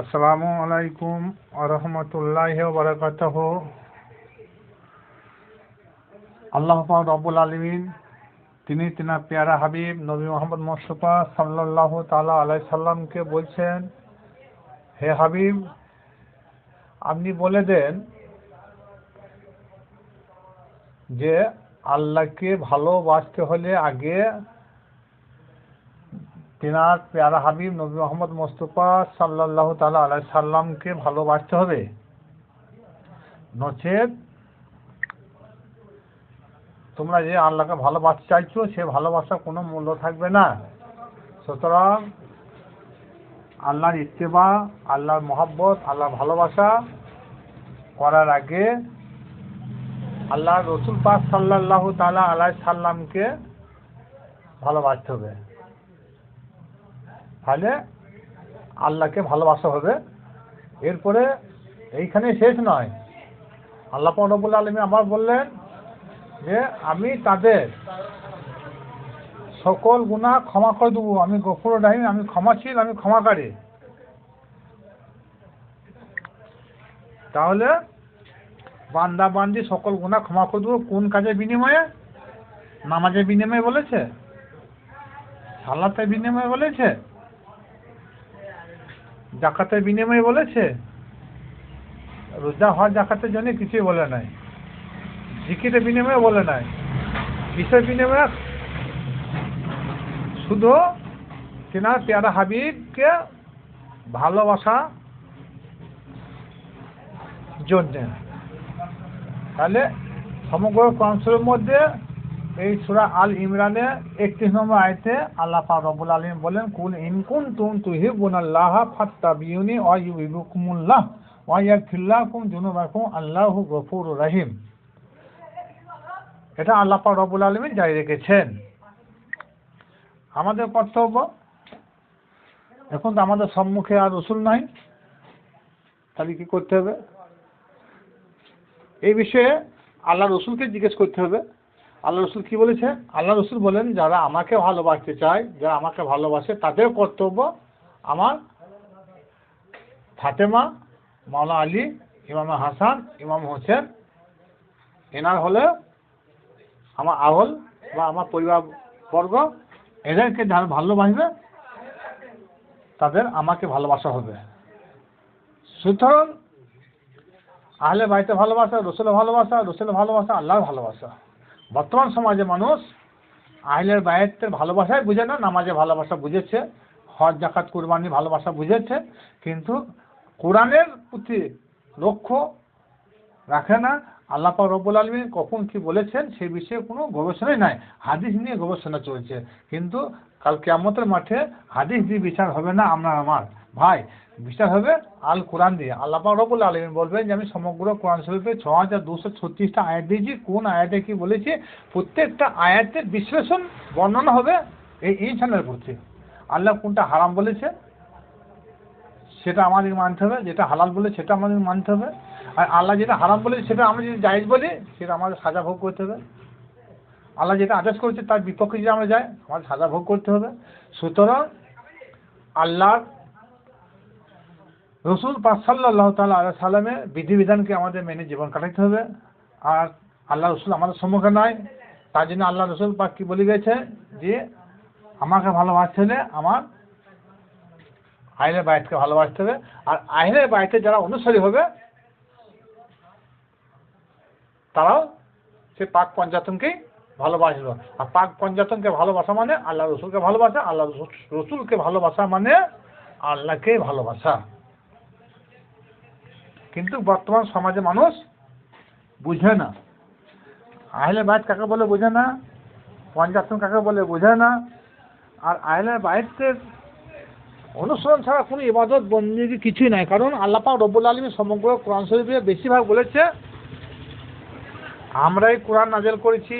আসসালামু আলাইকুম আরহামতুল্লাহি ওয়া বারাকাতুহু। আল্লাহ পাক রব্বুল আলামিন তিনি তিনার পেয়ারা হাবিব নবী মুহাম্মদ মুস্তাফা সাল্লাল্লাহু তাআলা আলাইহি সাল্লামকে বলছেন, হে হাবিব, আপনি বলে দেন যে আল্লাহকে ভালোবাসতে হলে আগে তিনার পেয়ারা হাবিব নবী মুহাম্মদ মুস্তাফা সাল্লাল্লাহু তাআলা আলাইহি সাল্লামকে ভালোবাসতে হবে, নচেত তোমরা যে আল্লাহকে ভালোবাসতে চাইছো সে ভালোবাসার কোনো মূল্য থাকবে না। সুতরাং আল্লাহর ইত্তেবা, আল্লাহর মহব্বত, আল্লাহর ভালোবাসা করার আগে আল্লাহর রসুল পাক সাল্লাল্লাহু তাআলা আলাইহি সাল্লামকে ভালোবাসতে হবে, তাহলে আল্লাহকে ভালোবাসা হবে। এরপরে এইখানে শেষ নয়, আল্লাহ পাক রব্বুল আলামিন আবার বললেন যে আমি তাদের সকল গুনাহ ক্ষমা করে দেবো, আমি গফুর রহিম, আমি ক্ষমাশীল, আমি ক্ষমাকারী। তাহলে বান্দা বান্দি সকল গুনাহ ক্ষমা করে দেবো কোন কাজের বিনিময়ে? নামাজের বিনিময়ে বলেছে, সালাতের বিনিময়ে বলেছে, জাকাতের বিনিময়ে বলেছে, রোজা হজ জাকাতের জন্য কিছুই বলে নাই, জিকিরের বিনিময়ে বলে নাই, কিসের বিনিময়ে? শুধু তিনার পেয়ারা হাবিবকে ভালোবাসা জন্যে। তাহলে সমগ্র কোরআন শরীফের মধ্যে এই সূরা আল ইমরানে 31 নম্বর আয়াতে আল্লাহ পাক রব্বুল আলামিন বলেন, কুল ইন কুনতুম তুহিব্বুনাল্লাহা ফাত্তাবিউনি ওয়া ইউহিব্বুকুমুল্লাহ ওয়া ইয়াগফির লাকুম যুনুবাকুম আল্লাহু গফুরুর রহিম। এটা আল্লাহ পাক রব্বুল আলামিন জারি রেখেছেন। আমাদের কর্তব্য, এখন তো আমাদের সম্মুখে আর রসুল নাই, তাহলে কি করতে হবে? এই বিষয়ে আল্লাহ রসুলকে জিজ্ঞেস করতে হবে। আল্লাহ রসুল কি বলেছে? আল্লাহ রসুল বলেন, যারা আমাকে ভালোবাসতে চায়, যারা আমাকে ভালোবাসে, তাদের কর্তব্য আমার ফাতেমা, মাওলা আলী, ইমাম হাসান, ইমাম হোসেন, এনার হলে আমার আহল বা আমার পরিবার বর্গ, এদেরকে যারা ভালোবাসবে তাদের আমাকে ভালোবাসা হবে। সুতরাং আহলে বাইতে ভালোবাসা, রসুলের ভালোবাসা, রসুলের ভালোবাসা, আল্লাহর ভালোবাসা। বর্তমান সমাজে মানুষ আহলের বাইতের ভালোবাসাই বুঝে না, নামাজে ভালোবাসা বুঝেছে, হজ জাকাত কুরবানি ভালোবাসা বুঝেছে, কিন্তু কোরআনের প্রতি লক্ষ্য রাখে না। আল্লাহ পাক রব্বুল আলামিন কখন কি বলেছেন সেই বিষয়ে কোনো গবেষণাই নাই, হাদিস নিয়ে গবেষণা চলছে। কিন্তু কাল কিয়ামতের মাঠে হাদিস দিয়ে বিচার হবে না আমার ভাই, বিচার হবে আল কোরআন দিয়ে। আল্লাহ পাক রব্বুল আলামিন বলবেন যে আমি সমগ্র কোরআন শরীফে 6236টা আয়াত দিয়েছি, কোন আয়াতে কি বলেছি, প্রত্যেকটা আয়াতের বিশ্লেষণ বর্ণনা হবে এই ইনসানের প্রতি। আল্লাহ কোনটা হারাম বলেছে সেটা আমাদের মানতে হবে, যেটা হালাল বলে সেটা আমাদের মানতে হবে, আর আল্লাহ যেটা হারাম বলেছে সেটা আমরা যদি জায়েজ বলি সেটা আমাদের সাজা ভোগ করতে হবে। আল্লাহ যেটা আদেশ করেছে তার বিপক্ষে যদি আমরা যাই আমাদের সাজা ভোগ করতে হবে। সুতরাং আল্লাহর রসুল পাক সাল্লাল্লাহু তাআলা আলাইহি সাল্লামের বিধিবিধানকে আমাদের মেনে জীবন কাটাতে হবে। আর আল্লাহ রসুল আমাদের সম্মুখে নয়, তার জন্য আল্লাহ রসুল পাক কি বলে গেছে যে আমাকে ভালোবাসতে হলে আমার আহলে বাইতকে ভালোবাসতে হবে। আর আহলে বাইতের যারা অনুসারী হবে তারাও সে পাক পঞ্জাতনকেই ভালোবাসবে। আর পাক পঞ্জাতনকে ভালোবাসা মানে আল্লাহ রসুলকে ভালোবাসা, আল্লাহ রসুলকে ভালোবাসা মানে আল্লাহকে ভালোবাসা। কিন্তু বর্তমান সমাজে মানুষ বুঝে না, আহলে বাইত কাকে বলে বোঝে না, পঞ্জাতন কাকে বলে বোঝে না। আর আহলে বাইতের অনুসরণ ছাড়া কোনো ইবাদত বন্দেগী কিছুই নাই। কারণ আল্লাহ পাক রব্বুল আলামিন সমগ্র কোরআন শরীফে বেশিরভাগ বলেছে আমরাই কোরআন নাযিল করেছি,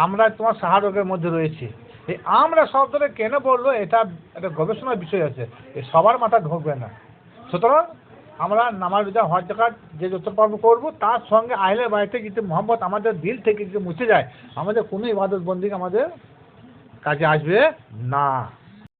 আমরা তোমার সাহায্যের মধ্যে রয়েছি। এই আমরা শব্দটা কেন বললো এটা একটা গবেষণার বিষয় আছে, এ সবার মাথা ঢুকবে না। সুতরাং আমরা নামাজ রোজা হজ জাকাত যে যত পারবো করবো, তার সঙ্গে আহলে বাইতে যদি মোহাম্মদ আমাদের দিল থেকে যদি মুছে যায় আমাদের কোনো ইবাদত বন্দেগী আমাদের কাজে আসবে না।